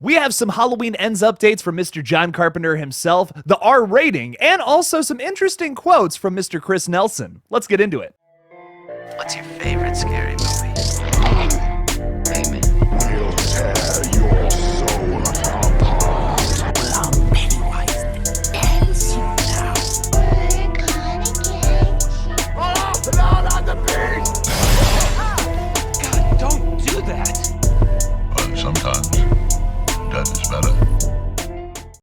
We have some Halloween Ends updates from Mr. John Carpenter himself, the R rating, and also some interesting quotes from Mr. Chris Nelson. Let's get into it. What's your favorite scary movie? Name it. We'll tear your soul apart. Well, I'm Pennywise the dancing now. We're gonna get you. Oh, blood on the beast! God, don't do that. But sometimes death is better.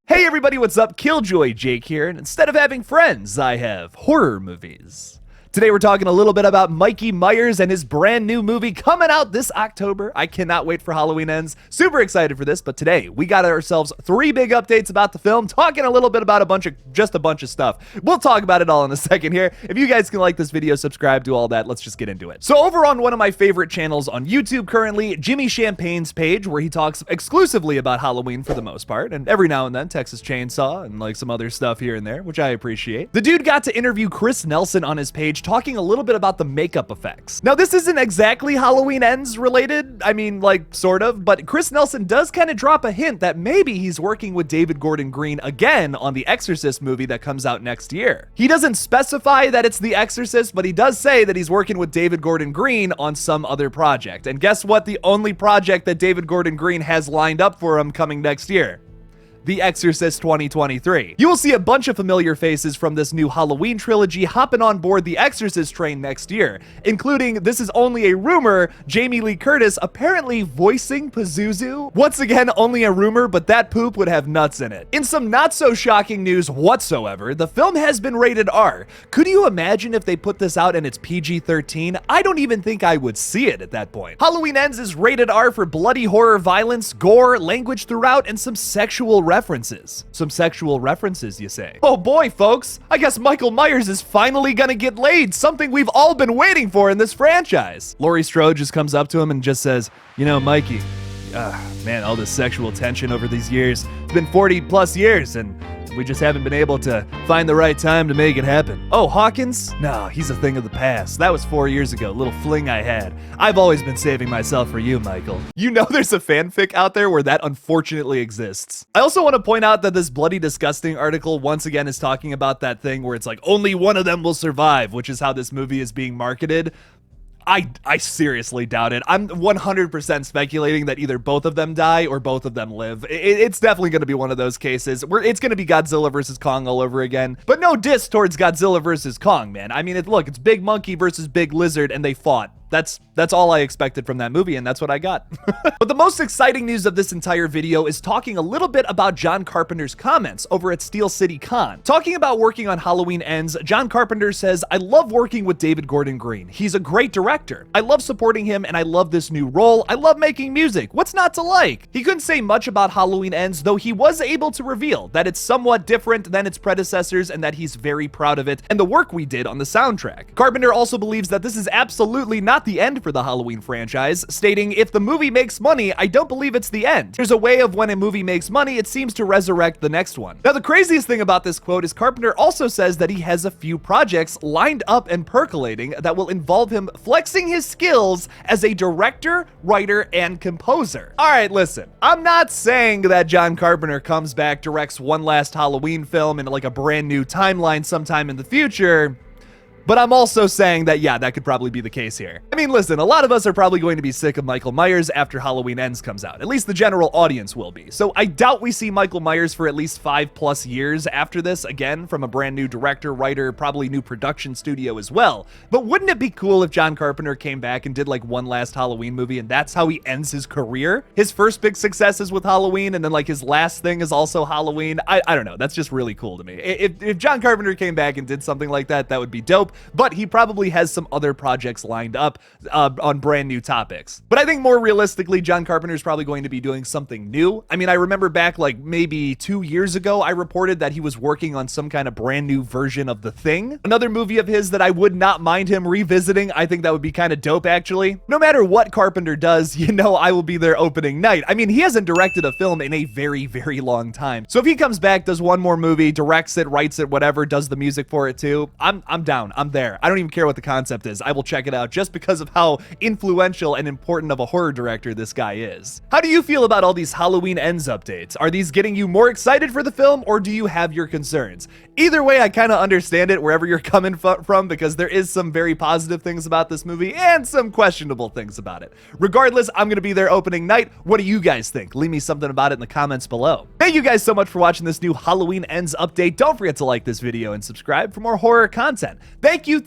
Hey everybody, what's up? KillJoy Jake here, and instead of having friends, I have horror movies. Today we're talking a little bit about Mikey Myers and his brand new movie coming out this October. I cannot wait for Halloween Ends. Super excited for this, but today we got ourselves 3 big updates about the film, talking a little bit about just a bunch of stuff. We'll talk about it all in a second here. If you guys can like this video, subscribe, do all that, let's just get into it. So over on one of my favorite channels on YouTube currently, Jimmy Champagne's page, where he talks exclusively about Halloween for the most part, and every now and then Texas Chainsaw and like some other stuff here and there, which I appreciate. The dude got to interview Chris Nelson on his page, talking a little bit about the makeup effects. Now, this isn't exactly Halloween Ends related, I mean, like, sort of, but Chris Nelson does kind of drop a hint that maybe he's working with David Gordon Green again on the Exorcist movie that comes out next year. He doesn't specify that it's the Exorcist, but he does say that he's working with David Gordon Green on some other project. And guess what? The only project that David Gordon Green has lined up for him coming next year: The Exorcist 2023. You will see a bunch of familiar faces from this new Halloween trilogy hopping on board the Exorcist train next year, including, this is only a rumor, Jamie Lee Curtis apparently voicing Pazuzu. Once again, only a rumor, but that poop would have nuts in it. In some not so shocking news whatsoever, the film has been rated R. Could you imagine if they put this out and it's PG-13? I don't even think I would see it at that point. Halloween Ends is rated R for bloody horror violence, gore, language throughout, and some sexual references. Some sexual references, you say? Oh boy, folks, I guess Michael Myers is finally gonna get laid, something we've all been waiting for in this franchise. Laurie Strode just comes up to him and just says, you know, Mikey, man, all this sexual tension over these years, it's been 40 plus years and we just haven't been able to find the right time to make it happen. Oh, Hawkins? No, he's a thing of the past. That was 4 years ago, little fling I had. I've always been saving myself for you, Michael. You know there's a fanfic out there where that unfortunately exists. I also want to point out that this Bloody Disgusting article once again is talking about that thing where it's like, only one of them will survive, which is how this movie is being marketed. I seriously doubt it. I'm 100% speculating that either both of them die or both of them live. It's definitely going to be one of those cases where it's going to be Godzilla versus Kong all over again. But no diss towards Godzilla versus Kong, man. I mean, look, it's Big Monkey versus Big Lizard, and they fought. That's all I expected from that movie, and that's what I got. But the most exciting news of this entire video is talking a little bit about John Carpenter's comments over at Steel City Con. Talking about working on Halloween Ends, John Carpenter says, I love working with David Gordon Green. He's a great director. I love supporting him, and I love this new role. I love making music. What's not to like? He couldn't say much about Halloween Ends, though he was able to reveal that it's somewhat different than its predecessors and that he's very proud of it and the work we did on the soundtrack. Carpenter also believes that this is absolutely not the end for the Halloween franchise, stating, if the movie makes money, I don't believe it's the end. There's a way of when a movie makes money, it seems to resurrect the next one. Now, the craziest thing about this quote is Carpenter also says that he has a few projects lined up and percolating that will involve him flexing his skills as a director, writer, and composer. All right, listen, I'm not saying that John Carpenter comes back, directs one last Halloween film in like a brand new timeline sometime in the future, but I'm also saying that, yeah, that could probably be the case here. I mean, listen, a lot of us are probably going to be sick of Michael Myers after Halloween Ends comes out. At least the general audience will be. So I doubt we see Michael Myers for at least 5+ years after this, again, from a brand new director, writer, probably new production studio as well. But wouldn't it be cool if John Carpenter came back and did like one last Halloween movie and that's how he ends his career? His first big success is with Halloween and then like his last thing is also Halloween. I don't know. That's just really cool to me. If John Carpenter came back and did something like that, that would be dope. But he probably has some other projects lined up on brand new topics. But I think more realistically, John Carpenter is probably going to be doing something new. I mean, I remember back like maybe 2 years ago, I reported that he was working on some kind of brand new version of The Thing. Another movie of his that I would not mind him revisiting. I think that would be kind of dope, actually. No matter what Carpenter does, you know I will be there opening night. I mean, he hasn't directed a film in a very, very long time. So if he comes back, does one more movie, directs it, writes it, whatever, does the music for it too, I'm down. I'm there. I don't even care what the concept is. I will check it out just because of how influential and important of a horror director this guy is. How do you feel about all these Halloween Ends updates? Are these getting you more excited for the film, or do you have your concerns? Either way, I kind of understand it wherever you're coming from, because there is some very positive things about this movie and some questionable things about it. Regardless, I'm going to be there opening night. What do you guys think? Leave me something about it in the comments below. Thank you guys so much for watching this new Halloween Ends update. Don't forget to like this video and subscribe for more horror content. Thank you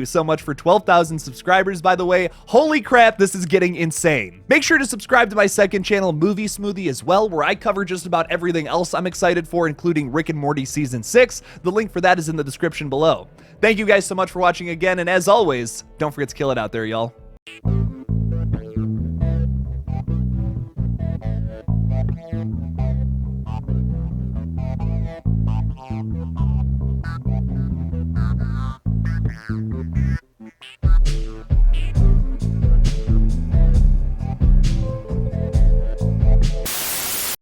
so much for 12,000 subscribers, by the way. Holy crap, this is getting insane. Make sure to subscribe to my second channel, Movie Smoothie, as well, where I cover just about everything else I'm excited for, including Rick and Morty Season 6. The link for that is in the description below. Thank you guys so much for watching again, and as always, don't forget to kill it out there, y'all.